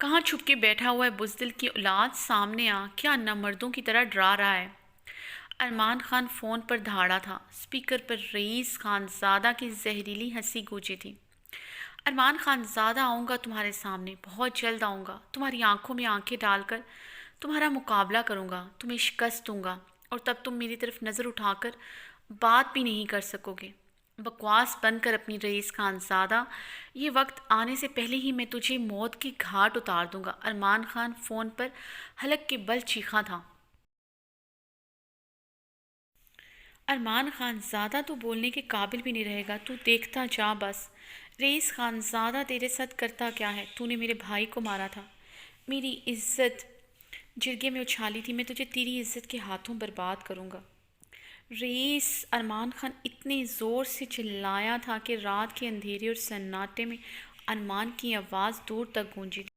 کہاں چھپ کے بیٹھا ہوا ہے بزدل کی اولاد، سامنے آ، کیا نامردوں کی طرح ڈرا رہا ہے؟ ارمان خان فون پر دھاڑا تھا۔ اسپیکر پر رئیس خان زادہ کی زہریلی ہنسی گونجی تھی۔ ارمان خان زادہ، آؤں گا تمہارے سامنے، بہت جلد آؤں گا، تمہاری آنکھوں میں آنکھیں ڈال کر تمہارا مقابلہ کروں گا، تمہیں شکست دوں گا، اور تب تم میری طرف نظر اٹھا کر بات بھی نہیں کر سکو گے۔ بکواس بند کر اپنی رئیس خان زادہ، یہ وقت آنے سے پہلے ہی میں تجھے موت کی گھاٹ اتار دوں گا۔ ارمان خان فون پر حلق کے بل چیخا تھا۔ ارمان خان زادہ، تو بولنے کے قابل بھی نہیں رہے گا، تو دیکھتا جا بس۔ رئیس خان زادہ، تیرے ساتھ کرتا کیا ہے؟ تو نے میرے بھائی کو مارا تھا، میری عزت جرگے میں اچھالی تھی، میں تجھے تیری عزت کے ہاتھوں برباد کروں گا۔ رئیس ارمان خان اتنے زور سے چلایا تھا کہ رات کے اندھیرے اور سناٹے میں ارمان کی آواز دور تک گونجی تھی۔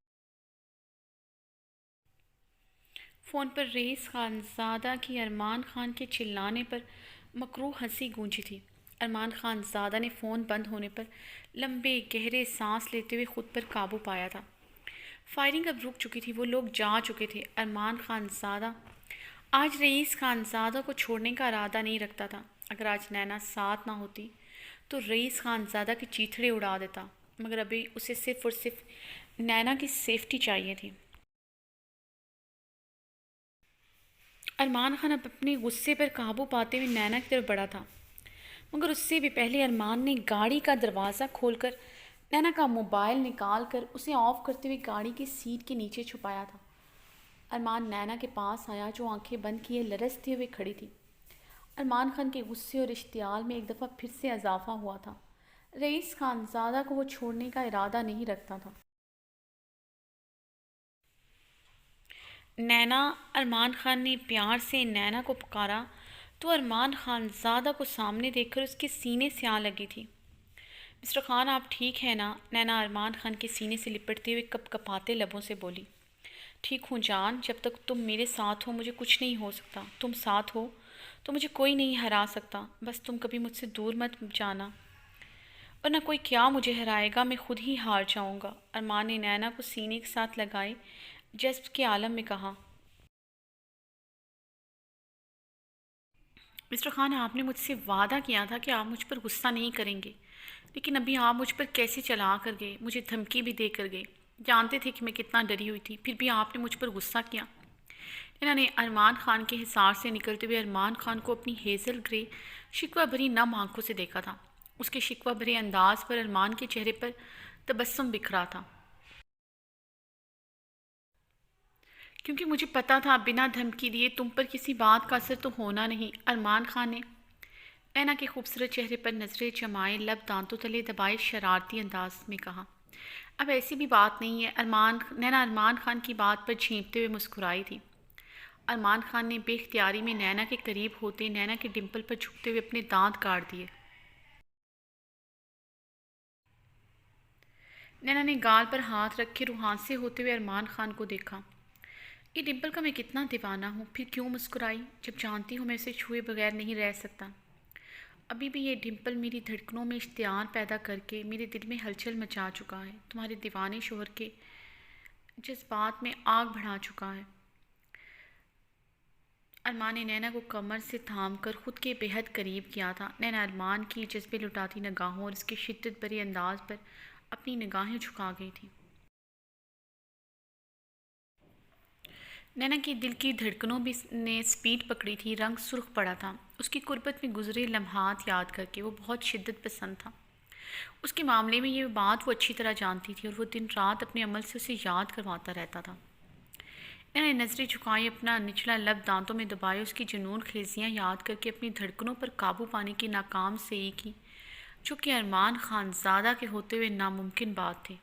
فون پر رئیس خان زادہ کی ارمان خان کے چلانے پر مکروہ ہنسی گونجی تھی۔ ارمان خان زادہ نے فون بند ہونے پر لمبے گہرے سانس لیتے ہوئے خود پر قابو پایا تھا۔ فائرنگ اب رک چکی تھی، وہ لوگ جا چکے تھے۔ ارمان خان زادہ آج رئیس خان زادہ کو چھوڑنے کا ارادہ نہیں رکھتا تھا۔ اگر آج نینا ساتھ نہ ہوتی تو رئیس خان زادہ کے چیتھڑے اڑا دیتا، مگر ابھی اسے صرف اور صرف نینا کی سیفٹی چاہیے تھی۔ ارمان خان اب اپنے غصے پر قابو پاتے ہوئے نینا کی طرف بڑھا تھا، مگر اس سے بھی پہلے ارمان نے گاڑی کا دروازہ کھول کر نینا کا موبائل نکال کر اسے آف کرتے ہوئے گاڑی کی سیٹ کے نیچے چھپایا تھا۔ ارمان نینا کے پاس آیا، جو آنکھیں بند کیے لرزتے ہوئے کھڑی تھی۔ ارمان خان کے غصے اور اشتعال میں ایک دفعہ پھر سے اضافہ ہوا تھا۔ رئیس خان زادہ کو وہ چھوڑنے کا ارادہ نہیں رکھتا تھا۔ نینا، ارمان خان نے پیار سے نینا کو پکارا تو ارمان خان زادہ کو سامنے دیکھ کر اس کے سینے سے آ لگی تھی۔ مسٹر خان، آپ ٹھیک ہیں نا؟ نینا ارمان خان کے سینے سے لپٹتے ہوئے کپ کپاتے لبوں سے بولی۔ ٹھیک ہوں جان، جب تک تم میرے ساتھ ہو مجھے کچھ نہیں ہو سکتا، تم ساتھ ہو تو مجھے کوئی نہیں ہرا سکتا، بس تم کبھی مجھ سے دور مت جانا، ورنہ کوئی کیا مجھے ہرائے گا، میں خود ہی ہار جاؤں گا۔ ارمان نے نینا کو سینے کے ساتھ لگائے جذب کے عالم میں کہا۔ مسٹر خان، آپ نے مجھ سے وعدہ کیا تھا کہ آپ مجھ پر غصہ نہیں کریں گے، لیکن ابھی آپ مجھ پر کیسے چلا کر گئے، مجھے دھمکی بھی دے کر گئے، جانتے تھے کہ میں کتنا ڈری ہوئی تھی، پھر بھی آپ نے مجھ پر غصہ کیا۔ انہوں نے ارمان خان کے حصار سے نکلتے ہوئے ارمان خان کو اپنی ہیزل گرے شکوہ بھری نم آنکھوں سے دیکھا تھا۔ اس کے شکوہ بھرے انداز پر ارمان کے چہرے پر تبسم بکھرا تھا۔ کیونکہ مجھے پتا تھا بنا دھمکی دیے تم پر کسی بات کا اثر تو ہونا نہیں۔ ارمان خان نے نینا کے خوبصورت چہرے پر نظریں جمائے، لب دانتوں تلے دبائے شرارتی انداز میں کہا۔ اب ایسی بھی بات نہیں ہے۔ نینا ارمان خان کی بات پر جھینپتے ہوئے مسکرائی تھی۔ ارمان خان نے بے اختیاری میں نینا کے قریب ہوتے نینا کے ڈمپل پر جھکتے ہوئے اپنے دانت کاٹ دیے۔ نینا نے گال پر ہاتھ رکھے روحانسے ہوتے ہوئے ارمان خان کو دیکھا۔ یہ ڈمپل کا میں کتنا دیوانہ ہوں، پھر کیوں مسکرائی، جب جانتی ہوں میں اسے چھوئے بغیر نہیں رہ سکتا۔ ابھی بھی یہ ڈمپل میری دھڑکنوں میں اشتعال پیدا کر کے میرے دل میں ہلچل مچا چکا ہے، تمہارے دیوانے شوہر کے جذبات میں آگ بڑھا چکا ہے۔ ارمان نے نینا کو کمر سے تھام کر خود کے بے حد قریب کیا تھا۔ نینا ارمان کی جذبے لٹاتی نگاہوں اور اس کے شدت بھرے انداز پر اپنی نگاہیں جھکا گئی تھی۔ نینا کی دل کی دھڑکنوں بھی نے سپیڈ پکڑی تھی، رنگ سرخ پڑا تھا۔ اس کی قربت میں گزرے لمحات یاد کر کے وہ بہت شدت پسند تھا۔ اس کے معاملے میں یہ بات وہ اچھی طرح جانتی تھی اور وہ دن رات اپنے عمل سے اسے یاد کرواتا رہتا تھا۔ نینا نے نظریں جھکائی، اپنا نچلا لب دانتوں میں دبائے، اس کی جنون خیزیاں یاد کر کے اپنی دھڑکنوں پر قابو پانے کی ناکام سعی کی، جو کہ ارمان خان زادہ کے ہوتے ہوئے ناممکن بات تھی۔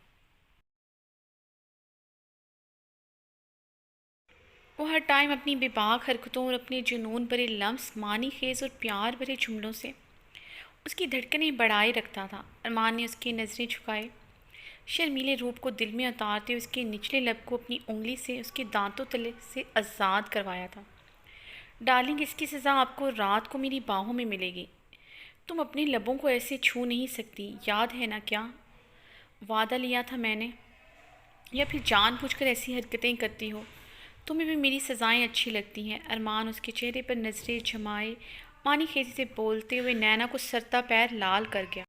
وہ ہر ٹائم اپنی بے باک حرکتوں اور اپنے جنون بھرے لمس، معنی خیز اور پیار بھرے جملوں سے اس کی دھڑکنیں بڑھائے رکھتا تھا۔ ارمان نے اس کی نظریں جھکائے، شرمیلے روپ کو دل میں اتارتے اس کے نچلے لب کو اپنی انگلی سے اس کے دانتوں تلے سے آزاد کروایا تھا۔ ڈارلنگ، اس کی سزا آپ کو رات کو میری باہوں میں ملے گی۔ تم اپنے لبوں کو ایسے چھو نہیں سکتی، یاد ہے نا کیا وعدہ لیا تھا میں نے؟ یا پھر جان بوجھ کر ایسی حرکتیں کرتی ہو؟ تمہیں بھی میری سزائیں اچھی لگتی ہیں؟ ارمان اس کے چہرے پر نظریں جمائے پانی خیزی سے بولتے ہوئے نینا کو سرتا پیر لال کر گیا۔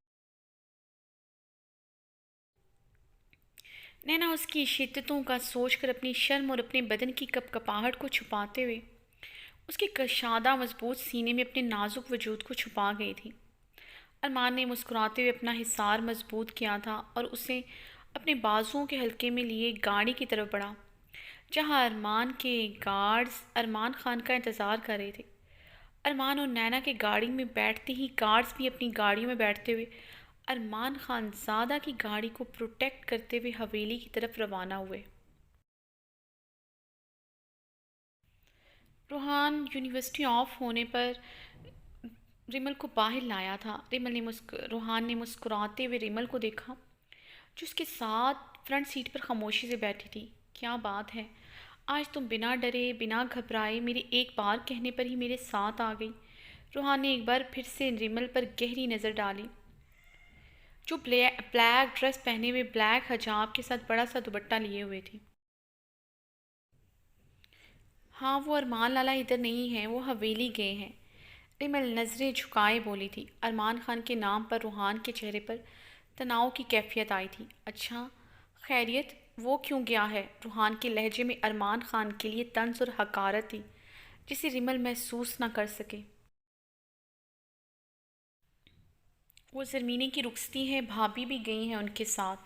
نینا اس کی شدتوں کا سوچ کر اپنی شرم اور اپنے بدن کی کپ کپاہٹ کو چھپاتے ہوئے اس کے کشادہ مضبوط سینے میں اپنے نازک وجود کو چھپا گئی تھی۔ ارمان نے مسکراتے ہوئے اپنا حصار مضبوط کیا تھا اور اسے اپنے بازوؤں کے حلقے میں لیے گاڑی کی طرف بڑھا، جہاں ارمان کے گارڈز ارمان خان کا انتظار کر رہے تھے۔ ارمان اور نینا کے گاڑی میں بیٹھتے ہی گارڈز بھی اپنی گاڑیوں میں بیٹھتے ہوئے ارمان خان زادہ کی گاڑی کو پروٹیکٹ کرتے ہوئے حویلی کی طرف روانہ ہوئے۔ روحان یونیورسٹی آف ہونے پر ریمل کو باہر لایا تھا۔ روحان نے مسکراتے ہوئے ریمل کو دیکھا جو اس کے ساتھ فرنٹ سیٹ پر خاموشی سے بیٹھی تھی۔ کیا بات ہے، آج تم بنا ڈرے بنا گھبرائے میرے ایک بار کہنے پر ہی میرے ساتھ آ گئی۔ روحان نے ایک بار پھر سے ریمل پر گہری نظر ڈالی جو بلیک ڈریس پہنے ہوئے بلیک حجاب کے ساتھ بڑا سا دوپٹہ لیے ہوئے تھی۔ ہاں، وہ ارمان لالا ادھر نہیں ہیں، وہ حویلی گئے ہیں، ریمل نظریں جھکائے بولی تھی۔ ارمان خان کے نام پر روحان کے چہرے پر تناؤ کی کیفیت آئی تھی۔ اچھا، خیریت؟ وہ کیوں گیا ہے؟ روحان کے لہجے میں ارمان خان کے لیے طنز اور حقارت تھی جسے ریمل محسوس نہ کر سکے۔ وہ زرمینے کی رخصتی ہے، بھابھی بھی گئی ہیں ان کے ساتھ،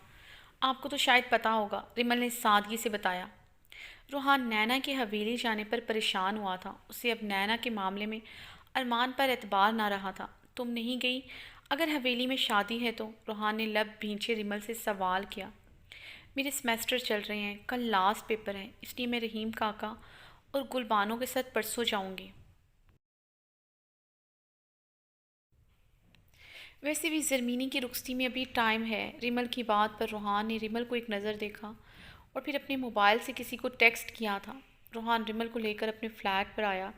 آپ کو تو شاید پتہ ہوگا، ریمل نے سادگی سے بتایا۔ روحان نینا کے حویلی جانے پر پریشان ہوا تھا۔ اسے اب نینا کے معاملے میں ارمان پر اعتبار نہ رہا تھا۔ تم نہیں گئی؟ اگر حویلی میں شادی ہے تو؟ روحان نے لب بھینچے ریمل سے سوال کیا۔ میرے سیمیسٹر چل رہے ہیں، کل لاسٹ پیپر ہیں، اس لیے میں رحیم کاکا اور گلبانوں کے ساتھ پرسوں جاؤں گی۔ ویسے بھی زرمینی کی رخصتی میں ابھی ٹائم ہے۔ ریمل کی بات پر روحان نے ریمل کو ایک نظر دیکھا اور پھر اپنے موبائل سے کسی کو ٹیکسٹ کیا تھا۔ روحان ریمل کو لے کر اپنے فلیٹ پر آیا۔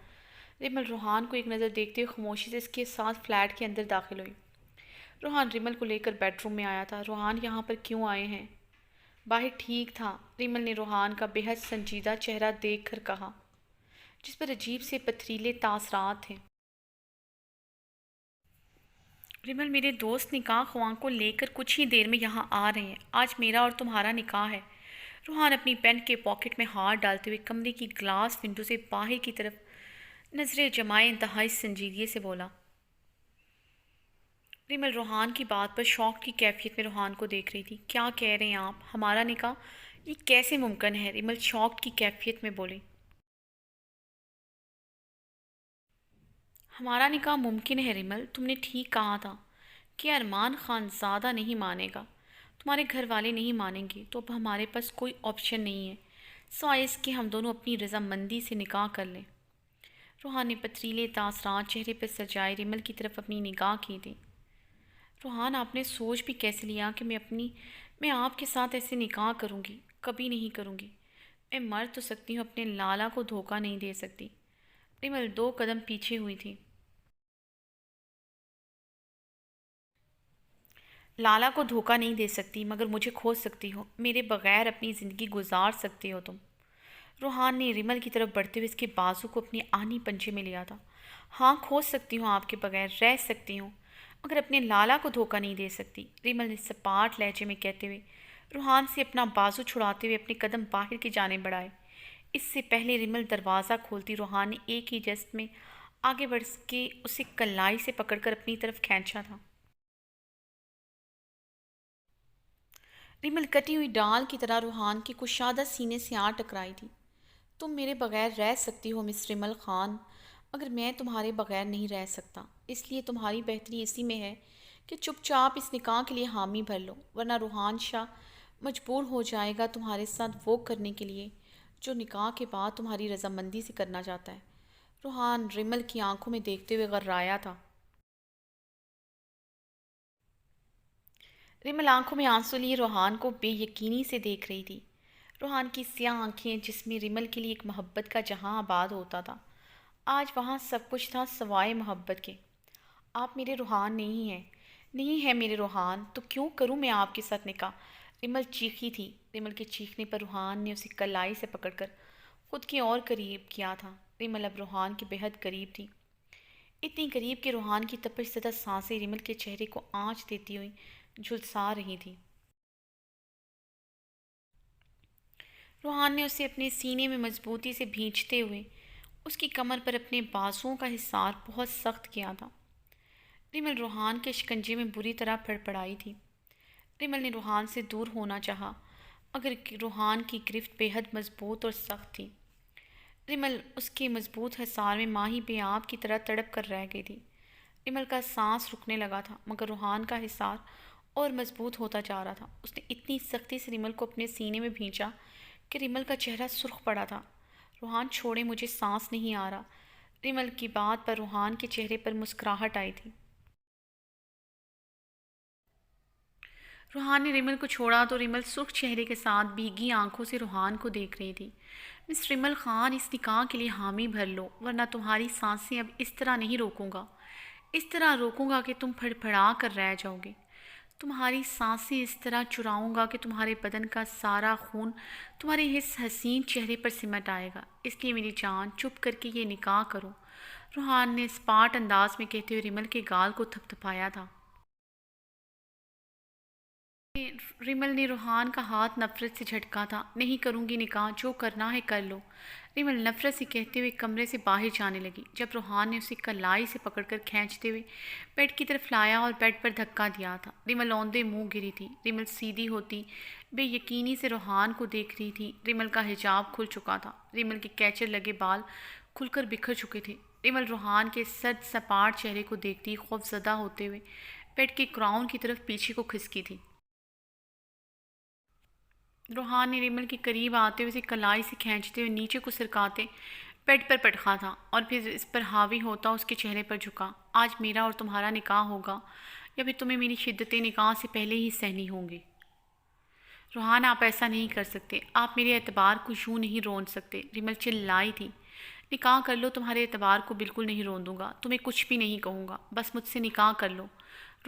ریمل روحان کو ایک نظر دیکھتے ہوئے خاموشی سے اس کے ساتھ فلیٹ کے اندر داخل ہوئی۔ روحان ریمل کو لے کر بیڈ روم میں آیا تھا۔ روحان یہاں پر کیوں آئے ہیں؟ باہر ٹھیک تھا، ریمل نے روحان کا بے حد سنجیدہ چہرہ دیکھ کر کہا جس پر عجیب سے پتھریلے تاثرات تھے۔ ریمل، میرے دوست نکاح خواہاں کو لے کر کچھ ہی دیر میں یہاں آ رہے ہیں، آج میرا اور تمہارا نکاح ہے۔ روحان اپنی پینٹ کے پاکٹ میں ہاتھ ڈالتے ہوئے کمرے کی گلاس ونڈو سے باہر کی طرف نظریں جمائے انتہائی سنجیدگی سے بولا۔ ریمل روحان کی بات پر شوق کی کیفیت میں روحان کو دیکھ رہی تھی۔ کیا کہہ رہے ہیں آپ؟ ہمارا نکاح؟ یہ کیسے ممکن ہے؟ ریمل شوق کی کیفیت میں بولی۔ ہمارا نکاح ممکن ہے ریمل، تم نے ٹھیک کہا تھا کہ ارمان خان زادہ نہیں مانے گا، تمہارے گھر والے نہیں مانیں گے تو اب ہمارے پاس کوئی آپشن نہیں ہے سوائے اس کہ ہم دونوں اپنی رضامندی سے نکاح کر لیں۔ روحان نے پتھریلے تاثرات چہرے پر سجائے ریمل کی طرف اپنی نگاہ کی تھی۔ روحان، آپ نے سوچ بھی کیسے لیا کہ میں آپ کے ساتھ ایسے نکاح کروں گی؟ کبھی نہیں کروں گی۔ میں مر تو سکتی ہوں، اپنے لالا کو دھوکہ نہیں دے سکتی۔ ریمل 2 قدم پیچھے ہوئی تھی۔ لالا کو دھوکہ نہیں دے سکتی مگر مجھے کھو سکتی ہو، میرے بغیر اپنی زندگی گزار سکتے ہو تم۔ روحان نے ریمل کی طرف بڑھتے ہوئے اس کے بازو کو اپنے آہنی پنجے میں لیا تھا۔ ہاں، کھو سکتی ہوں آپ کے بغیر، رہ سکتی ہوں مگر اپنے لالا کو دھوکہ نہیں دے سکتی، ریمل نے سپاٹ لہجے میں کہتے ہوئے روحان سے اپنا بازو چھڑاتے ہوئے اپنے قدم باہر کی جانب بڑھائے۔ اس سے پہلے ریمل دروازہ کھولتی روحان نے ایک ہی جسٹ میں آگے بڑھ کے اسے کلائی سے پکڑ کر اپنی طرف کھینچا تھا۔ ریمل کٹی ہوئی ڈال کی طرح روحان کے کشادہ سینے سے آ ٹکرائی تھی۔ تم میرے بغیر رہ سکتی ہو مس ریمل خان، مگر میں تمہارے بغیر نہیں رہ سکتا، اس لیے تمہاری بہتری اسی میں ہے کہ چپ چاپ اس نکاح کے لیے حامی بھر لو، ورنہ روحان شاہ مجبور ہو جائے گا تمہارے ساتھ وہ کرنے کے لیے جو نکاح کے بعد تمہاری رضامندی سے کرنا چاہتا ہے۔ روحان ریمل کی آنکھوں میں دیکھتے ہوئے غرایا تھا۔ ریمل آنکھوں میں آنسو لیے روحان کو بے یقینی سے دیکھ رہی تھی۔ روحان کی سیاہ آنکھیں جس میں ریمل کے لیے ایک محبت کا جہاں آباد ہوتا تھا، آج وہاں سب کچھ تھا سوائے محبت کے۔ آپ میرے روحان نہیں ہیں، نہیں ہے میرے روحان، تو کیوں کروں میں آپ کے ساتھ نکاح؟ ریمل چیخی تھی۔ ریمل کے چیخنے پر روحان نے اسے کلائی سے پکڑ کر خود کی اور قریب کیا تھا۔ ریمل اب روحان کے بہت قریب تھی، اتنی قریب کہ روحان کی تپش زدہ سانسیں ریمل کے چہرے کو آنچ دیتی ہوئی جھلسا رہی تھی۔ روحان نے اسے اپنے سینے میں مضبوطی سے بھینچتے ہوئے اس کی کمر پر اپنے بازوؤں کا حصار بہت سخت کیا تھا۔ ریمل روحان کے شکنجے میں بری طرح پڑپڑائی تھی۔ ریمل نے روحان سے دور ہونا چاہا، مگر روحان کی گرفت بے حد مضبوط اور سخت تھی۔ ریمل اس کے مضبوط حصار میں ماہی بے آب کی طرح تڑپ کر رہ گئی تھی۔ ریمل کا سانس رکنے لگا تھا، مگر روحان کا حصار اور مضبوط ہوتا جا رہا تھا۔ اس نے اتنی سختی سے ریمل کو اپنے سینے میں بھینچا کہ ریمل کا چہرہ سرخ پڑا تھا۔ روحان چھوڑے، مجھے سانس نہیں آ رہا۔ ریمل کی بات پر روحان کے چہرے پر مسکراہٹ آئی تھی۔ روحان نے ریمل کو چھوڑا تو ریمل سرخ چہرے کے ساتھ بھیگی آنکھوں سے روحان کو دیکھ رہی تھی۔ مس ریمل خان، اس نکاح کے لیے حامی بھر لو، ورنہ تمہاری سانسیں اب اس طرح نہیں روکوں گا۔ اس طرح روکوں گا کہ تم پھڑپھڑا کر رہ جاؤ گے۔ تمہاری سانسیں اس طرح چراؤں گا کہ تمہارے بدن کا سارا خون تمہارے اس حسین چہرے پر سمٹ آئے گا۔ اس لیے میری جان، چپ کر کے یہ نکاح کرو، روحان نے اسپاٹ انداز میں کہتے ہوئے ریمل کے گال کو تھپ تھپایا تھا۔ ریمل نے روحان کا ہاتھ نفرت سے جھٹکا تھا۔ نہیں کروں گی نکاح، جو کرنا ہے کر لو، ریمل نفرت سے کہتے ہوئے کمرے سے باہر جانے لگی۔ جب روحان نے اسے کلائی سے پکڑ کر کھینچتے ہوئے بیڈ کی طرف لایا اور بیڈ پر دھکا دیا تھا، ریمل اوندے منہ گری تھی۔ ریمل سیدھی ہوتی بے یقینی سے روحان کو دیکھ رہی تھی۔ ریمل کا حجاب کھل چکا تھا، ریمل کے کیچر لگے بال کھل کر بکھر چکے تھے۔ ریمل روحان کے سرد سپاٹ چہرے کو دیکھتی خوف زدہ ہوتے ہوئے بیڈ کے کراؤن کی طرف پیچھے کو کھسکی تھی۔ روحان نے ریمل کے قریب آتے ہوئے اسے کلائی سے کھینچتے ہوئے نیچے کو سرکاتے بیڈ پر پٹکا تھا اور پھر اس پر حاوی ہوتا اس کے چہرے پر جھکا۔ آج میرا اور تمہارا نکاح ہوگا، یا پھر تمہیں میری شدت نکاح سے پہلے ہی سہنی ہوں گی۔ روحان، آپ ایسا نہیں کر سکتے، آپ میرے اعتبار کو یوں نہیں رون سکتے، ریمل چلائی تھی۔ نکاح کر لو، تمہارے اعتبار کو بالکل نہیں رون دوں گا، تمہیں کچھ بھی نہیں کہوں گا، بس مجھ سے نکاح کر لو،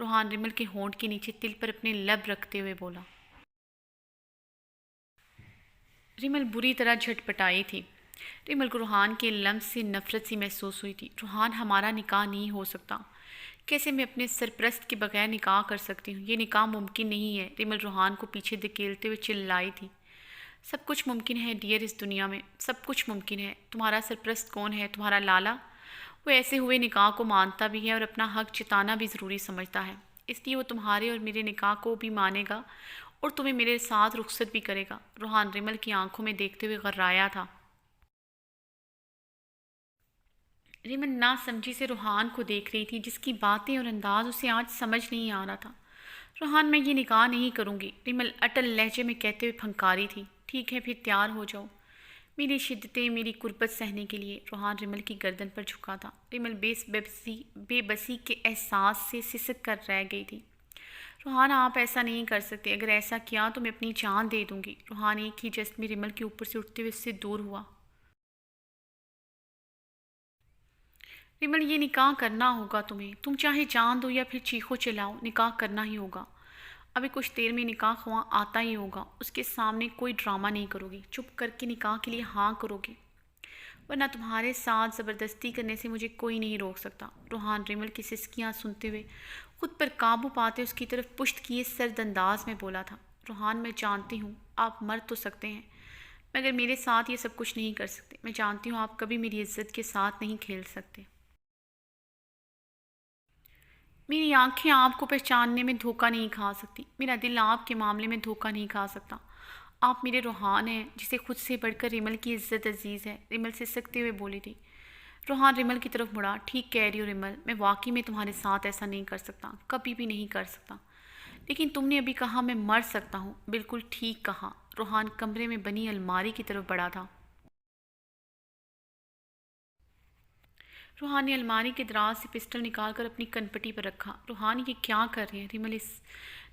روحان ریمل کے ہونٹ کے نیچے تل پر اپنے لب رکھتے ہوئے بولا۔ ریمل بری طرح جھٹپٹائی تھی۔ ریمل کو روحان کے لمس سے نفرت سی محسوس ہوئی تھی۔ روحان، ہمارا نکاح نہیں ہو سکتا، کیسے میں اپنے سرپرست کے بغیر نکاح کر سکتی ہوں؟ یہ نکاح ممکن نہیں ہے، ریمل روحان کو پیچھے دھکیلتے ہوئے چلائی تھی۔ سب کچھ ممکن ہے ڈیئر، اس دنیا میں سب کچھ ممکن ہے۔ تمہارا سرپرست کون ہے؟ تمہارا لالا؟ وہ ایسے ہوئے نکاح کو مانتا بھی ہے اور اپنا حق جتانا بھی ضروری سمجھتا ہے، اس لیے وہ تمہارے اور میرے نکاح کو بھی مانے گا اور تمہیں میرے ساتھ رخصت بھی کرے گا، روحان ریمل کی آنکھوں میں دیکھتے ہوئے غرایا تھا۔ ریمل نا سمجھی سے روحان کو دیکھ رہی تھی، جس کی باتیں اور انداز اسے آج سمجھ نہیں آ رہا تھا۔ روحان، میں یہ نکاح نہیں کروں گی، ریمل اٹل لہجے میں کہتے ہوئے پھنکاری تھی۔ ٹھیک ہے، پھر تیار ہو جاؤ میری شدتیں، میری قربت سہنے کے لیے۔ روحان ریمل کی گردن پر جھکا تھا۔ ریمل بے بسی کے احساس سے سسک کر رہ گئی تھی۔ روحان، آپ ایسا نہیں کر سکتے، اگر ایسا کیا تو میں اپنی جان دے دوں گی۔ روحان ایک ہی جست میں ریمل کے اوپر سے اٹھتے ہوئے اس سے دور ہوا۔ ریمل، یہ نکاح کرنا ہوگا تمہیں، تم چاہے جان دو یا پھر چیخو چلاؤ، نکاح کرنا ہی ہوگا۔ ابھی کچھ دیر میں نکاح خواہ آتا ہی ہوگا، اس کے سامنے کوئی ڈرامہ نہیں کرو گی، چپ کر کے نکاح کے لیے ہاں کرو گی، ورنہ تمہارے ساتھ زبردستی کرنے سے مجھے کوئی نہیں روک سکتا۔ روحان ریمل کی سسکیاں سنتے ہوئے خود پر قابو پاتے اس کی طرف پشت کیے سرد انداز میں بولا تھا۔ روحان، میں جانتی ہوں آپ مر تو سکتے ہیں، مگر میرے ساتھ یہ سب کچھ نہیں کر سکتے۔ میں جانتی ہوں آپ کبھی میری عزت کے ساتھ نہیں کھیل سکتے۔ میری آنکھیں آپ کو پہچاننے میں دھوکہ نہیں کھا سکتی، میرا دل آپ کے معاملے میں دھوکہ نہیں کھا سکتا۔ آپ میرے روحان ہیں، جسے خود سے بڑھ کر ریمل کی عزت عزیز ہے، ریمل سسکتے ہوئے بولی تھی۔ روحان ریمل کی طرف مڑا۔ ٹھیک کہہ رہی ہو ریمل، میں واقعی میں تمہارے ساتھ ایسا نہیں کر سکتا، کبھی بھی نہیں کر سکتا، لیکن تم نے ابھی کہا میں مر سکتا ہوں، بالکل ٹھیک کہا۔ روحان کمرے میں بنی الماری کی طرف بڑھا تھا۔ روحان نے الماری کے دراز سے پسٹل نکال کر اپنی کنپٹی پر رکھا۔ روحان، یہ کیا کر رہے ہیں؟ ریمل، اس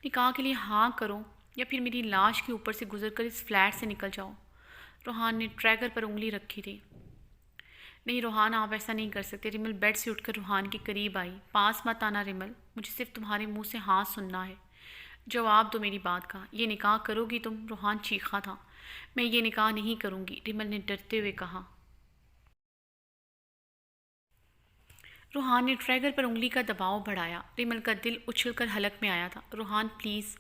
نکاح کے لیے ہاں کرو یا پھر میری لاش کے اوپر سے گزر کر اس فلیٹ سے نکل جاؤ۔ روحان نے ٹریگر پر انگلی رکھی تھی۔ نہیں روحان، آپ ایسا نہیں کر سکتے۔ ریمل بیڈ سے اٹھ کر روحان کے قریب آئی۔ پاس مت آنا ریمل، مجھے صرف تمہارے منہ سے ہاں سننا ہے۔ جواب دو میری بات کا، یہ نکاح کرو گی تم؟ روحان چیخا تھا۔ میں یہ نکاح نہیں کروں گی، ریمل نے ڈرتے ہوئے کہا۔ روحان نے ٹریگر پر انگلی کا دباؤ بڑھایا۔ ریمل کا دل اچھل کر حلق میں آیا تھا۔ روحان پلیز،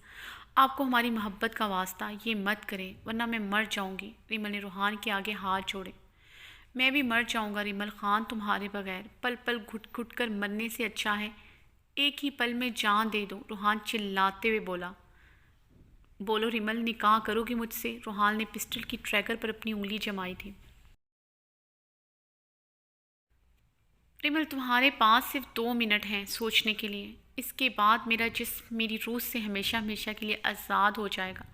آپ کو ہماری محبت کا واسطہ یہ مت کریں ورنہ میں مر جاؤں گی۔ ریمل نے روحان کے آگے ہاتھ جوڑے۔ میں بھی مر جاؤں گا ریمل خان تمہارے بغیر، پل پل گھٹ گھٹ کر مرنے سے اچھا ہے ایک ہی پل میں جان دے دو، روحان چلاتے ہوئے بولا۔ بولو ریمل، نکاح کرو گی مجھ سے؟ روحان نے پسٹل کی ٹریگر پر اپنی انگلی جمائی تھی۔ ریمل تمہارے پاس صرف 2 منٹ ہیں سوچنے کے لیے، اس کے بعد میرا جسم میری روح سے ہمیشہ ہمیشہ کے لیے آزاد ہو جائے گا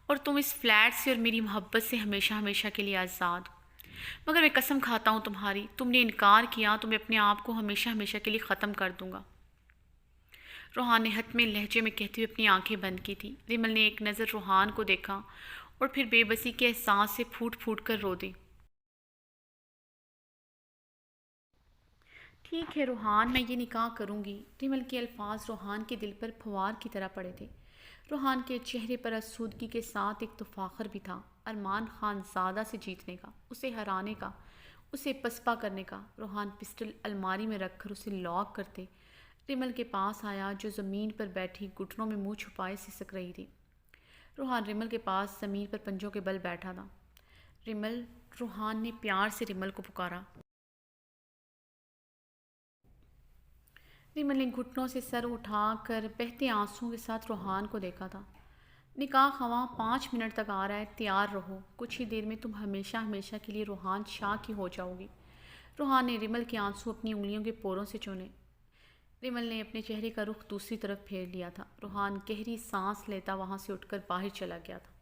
اور تم اس فلیٹ سے اور میری محبت سے ہمیشہ ہمیشہ کے لیے آزاد۔ مگر میں قسم کھاتا ہوں تمہاری، تم نے انکار کیا تو میں اپنے آپ کو ہمیشہ ہمیشہ کے لیے ختم کر دوں گا، روحان نے حتمی لہجے میں کہتے ہوئے اپنی آنکھیں بند کی تھی۔ ریمل نے ایک نظر روحان کو دیکھا اور پھر بے بسی کے احساس سے پھوٹ پھوٹ کر رو دی۔ ٹھیک ہے روحان، میں یہ نکاح کروں گی۔ ریمل کے الفاظ روحان کے دل پر پھوار کی طرح پڑے تھے۔ روحان کے چہرے پر آسودگی کے ساتھ ایک تفاخر بھی تھا، ارمان خان زادہ سے جیتنے کا، اسے ہرانے کا، اسے پسپا کرنے کا۔ روحان پسٹل الماری میں رکھ کر اسے لاک کرتے ریمل کے پاس آیا جو زمین پر بیٹھی گھٹنوں میں منہ چھپائے سسک رہی تھی۔ روحان ریمل کے پاس زمین پر پنجوں کے بل بیٹھا تھا۔ ریمل، روحان نے پیار سے ریمل کو پکارا۔ ریمل نے گھٹنوں سے سر اٹھا کر بہتے آنسوؤں کے ساتھ روحان کو دیکھا تھا۔ نکاح خواہ 5 منٹ تک آ رہا ہے، تیار رہو، کچھ ہی دیر میں تم ہمیشہ ہمیشہ کے لیے روحان شاہ کی ہو جاؤ گی۔ روحان نے ریمل کے آنسو اپنی انگلیوں کے پوروں سے چونے۔ ریمل نے اپنے چہرے کا رخ دوسری طرف پھیر لیا تھا۔ روحان گہری سانس لیتا وہاں سے اٹھ کر باہر چلا گیا تھا۔